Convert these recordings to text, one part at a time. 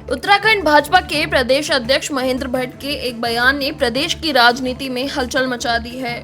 उत्तराखंड भाजपा के प्रदेश अध्यक्ष महेंद्र भट्ट के एक बयान ने प्रदेश की राजनीति में हलचल मचा दी है।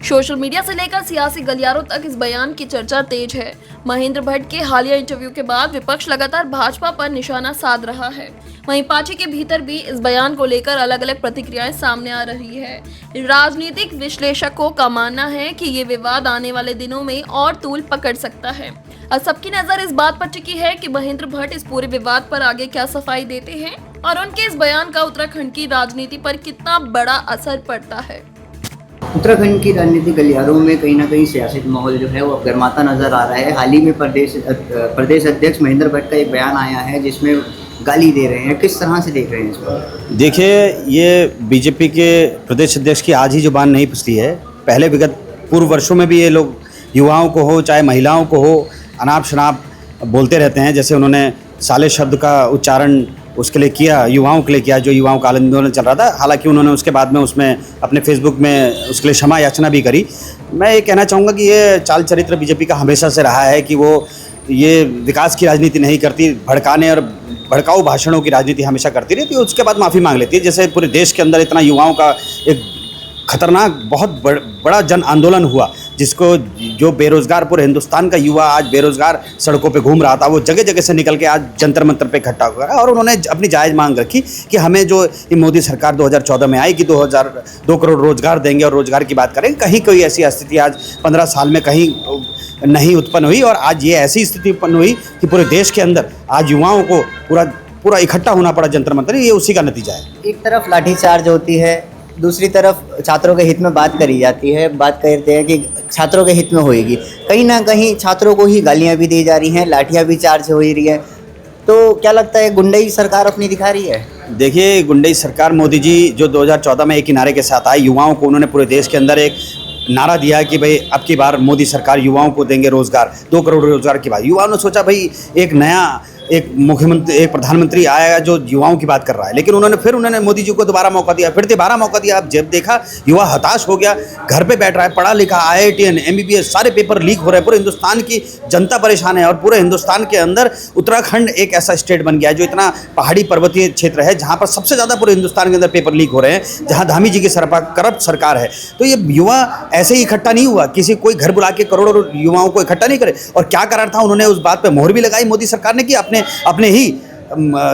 सोशल मीडिया से लेकर सियासी गलियारों तक इस बयान की चर्चा तेज है। महेंद्र भट्ट के हालिया इंटरव्यू के बाद विपक्ष लगातार भाजपा पर निशाना साध रहा है। वहीं पार्टी के भीतर भी इस बयान को लेकर अलग अलग प्रतिक्रियाएं सामने आ रही है। राजनीतिक विश्लेषकों का मानना है कि ये विवाद आने वाले दिनों में और तूल पकड़ सकता है। अब सबकी नजर इस बात पर टिकी है कि महेंद्र भट्ट इस पूरे विवाद पर आगे क्या सफाई देते हैं और उनके इस बयान का उत्तराखंड की राजनीति पर कितना बड़ा असर पड़ता है। उत्तराखंड की राजनीतिक गलियारों में कहीं ना कहीं सियासी माहौल जो है वो अब गर्माता नजर आ रहा है। हाल ही में प्रदेश अध्यक्ष महेंद्र भट्ट का एक बयान आया है जिसमें गाली दे रहे हैं। किस तरह से देख रहे हैं इसको? देखिए, ये बीजेपी के प्रदेश अध्यक्ष की आज ही जुबान नहीं फिसली है। पहले विगत पूर्व वर्षों में भी ये लोग युवाओं को हो चाहे महिलाओं को हो अनाप शनाप बोलते रहते हैं। जैसे उन्होंने साले शब्द का उच्चारण उसके लिए किया, युवाओं के लिए किया, जो युवाओं का आंदोलन चल रहा था। हालांकि उन्होंने उसके बाद में उसमें अपने फेसबुक में उसके लिए क्षमा याचना भी करी। मैं ये कहना चाहूँगा कि ये चाल चरित्र बीजेपी का हमेशा से रहा है कि वो ये विकास की राजनीति नहीं करती, भड़काने और भड़काऊ भाषणों की राजनीति हमेशा करती रहती है। उसके बाद माफ़ी मांग लेती है। जैसे पूरे देश के अंदर इतना युवाओं का एक खतरनाक बहुत बड़ा जन आंदोलन हुआ, जिसको जो बेरोज़गार पूरे हिंदुस्तान का युवा आज बेरोज़गार सड़कों पे घूम रहा था, वो जगह जगह से निकल के आज जंतर मंतर पे इकट्ठा हुआ है। और उन्होंने अपनी जायज़ मांग रखी कि हमें जो ये मोदी सरकार 2014 में आई कि 2 करोड़ रोज़गार देंगे और रोज़गार की बात करेंगे। कहीं कोई ऐसी स्थिति आज 15 साल में कहीं नहीं उत्पन्न हुई। और आज ये ऐसी स्थिति उत्पन्न हुई कि पूरे देश के अंदर आज युवाओं को पूरा इकट्ठा होना पड़ा जंतर मंतर। ये उसी का नतीजा है। एक तरफ लाठीचार्ज होती है, दूसरी तरफ छात्रों के हित में बात करी जाती है। बात करते हैं कि छात्रों के हित में होएगी, कहीं ना कहीं छात्रों को ही गालियां भी दी जा रही हैं, लाठियां भी चार्ज हो रही है। तो क्या लगता है गुंडई सरकार अपनी दिखा रही है? देखिए, गुंडई सरकार मोदी जी जो 2014 में एक नारे के साथ आए, युवाओं को उन्होंने पूरे देश के अंदर एक नारा दिया कि भाई अब की बार मोदी सरकार युवाओं को देंगे रोज़गार, 2 करोड़ रोज़गार की बात। युवाओं ने सोचा भाई एक नया एक मुख्यमंत्री एक प्रधानमंत्री आएगा जो युवाओं की बात कर रहा है। लेकिन उन्होंने मोदी जी को दोबारा मौका दिया, फिर 12 मौका दिया। अब जब देखा युवा हताश हो गया, घर पे बैठ रहा है, पढ़ा लिखा IITN MBBS सारे पेपर लीक हो रहे हैं, पूरे हिंदुस्तान की जनता परेशान है। और पूरे हिंदुस्तान के अंदर उत्तराखंड एक ऐसा स्टेट बन गया है जो इतना पहाड़ी पर्वतीय क्षेत्र है, जहाँ पर सबसे ज़्यादा पूरे हिंदुस्तान के अंदर पेपर लीक हो रहे हैं, जहाँ धामी जी की करप्ट सरकार है। तो ये युवा ऐसे ही इकट्ठा नहीं हुआ, कोई घर बुला के करोड़ों युवाओं को इकट्ठा नहीं करे। और क्या करार था, उन्होंने उस बात पर मोहर भी लगाई मोदी सरकार ने कि अपने ही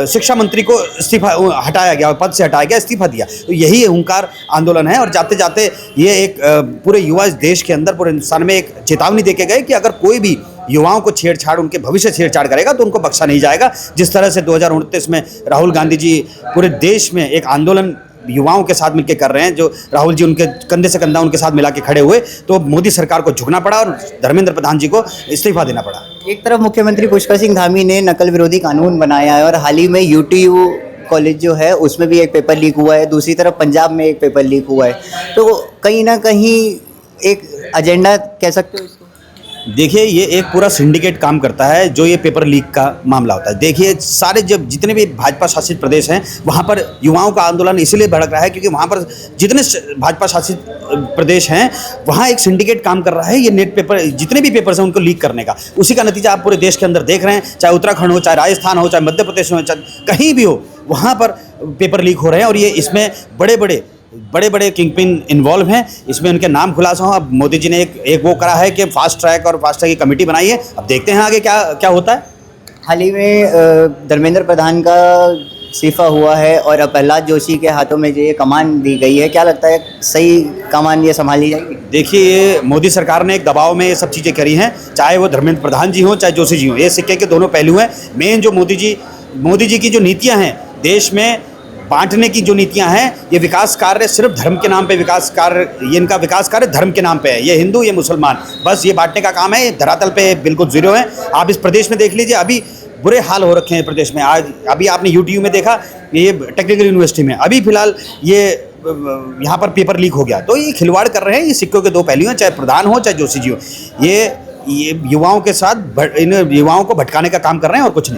शिक्षा मंत्री को इस्तीफा हटाया गया, पद से हटाया गया, इस्तीफा दिया। तो यही हुंकार आंदोलन है। और जाते जाते ये एक पूरे युवा इस देश के अंदर पूरे हिंदुस्तान में एक चेतावनी देके गए कि अगर कोई भी युवाओं को छेड़छाड़, उनके भविष्य छेड़छाड़ करेगा तो उनको बख्शा नहीं जाएगा। जिस तरह से 2029 में राहुल गांधी जी पूरे देश में एक आंदोलन युवाओं के साथ मिलकर कर रहे हैं, जो राहुल जी उनके कंधे से कंधा उनके साथ मिला के खड़े हुए, तो मोदी सरकार को झुकना पड़ा और धर्मेंद्र प्रधान जी को इस्तीफा देना पड़ा। एक तरफ मुख्यमंत्री पुष्कर सिंह धामी ने नकल विरोधी कानून बनाया है और हाल ही में UTU कॉलेज जो है उसमें भी एक पेपर लीक हुआ है, दूसरी तरफ पंजाब में एक पेपर लीक हुआ है। तो कहीं ना कहीं एक एजेंडा कह सकते हो इसको? देखिए, ये एक पूरा सिंडिकेट काम करता है जो ये पेपर लीक का मामला होता है। देखिए, सारे जितने भी भाजपा शासित प्रदेश हैं वहाँ पर युवाओं का आंदोलन इसलिए भड़क रहा है क्योंकि वहाँ पर जितने भाजपा शासित प्रदेश हैं वहाँ एक सिंडिकेट काम कर रहा है। ये नेट पेपर जितने भी पेपर्स हैं उनको लीक करने का, उसी का नतीजा आप पूरे देश के अंदर देख रहे हैं। चाहे उत्तराखंड हो, चाहे राजस्थान हो, चाहे मध्य प्रदेश हो, चाहे कहीं भी हो, वहाँ पर पेपर लीक हो रहे हैं। और ये इसमें बड़े बड़े किंगपिन इन्वॉल्व हैं। इसमें उनके नाम खुलासा हो। अब मोदी जी ने एक वो करा है कि फास्ट ट्रैक की कमेटी बनाई है। अब देखते हैं आगे क्या होता है। हाल ही में धर्मेंद्र प्रधान का इस्तीफा हुआ है और अब प्रहलाद जोशी के हाथों में जो ये कमान दी गई है, क्या लगता है सही कमान ये संभाली जाएगी? देखिए, मोदी सरकार ने एक दबाव में ये सब चीज़ें करी हैं, चाहे वो धर्मेंद्र प्रधान जी हों चाहे जोशी जी हों। ये सिक्के के दोनों पहलू हैं। मेन जो मोदी जी की जो नीतियाँ हैं, देश में बांटने की जो नीतियां हैं, ये विकास कार्य सिर्फ धर्म के नाम पे ये इनका विकास कार्य धर्म के नाम पे है। ये हिंदू, ये मुसलमान, बस ये बांटने का काम है। धरातल पे बिल्कुल जीरो है। आप इस प्रदेश में देख लीजिए, अभी बुरे हाल हो रखे हैं प्रदेश में। अभी आपने UTU में देखा, ये टेक्निकल यूनिवर्सिटी में अभी फिलहाल ये यहाँ पर पेपर लीक हो गया। तो ये खिलवाड़ कर रहे हैं। ये सिक्कों के दो पहलू हैं, चाहे प्रधान हो चाहे जोशी जी हो। ये युवाओं के साथ इन युवाओं को भटकाने का काम कर रहे हैं और कुछ नहीं।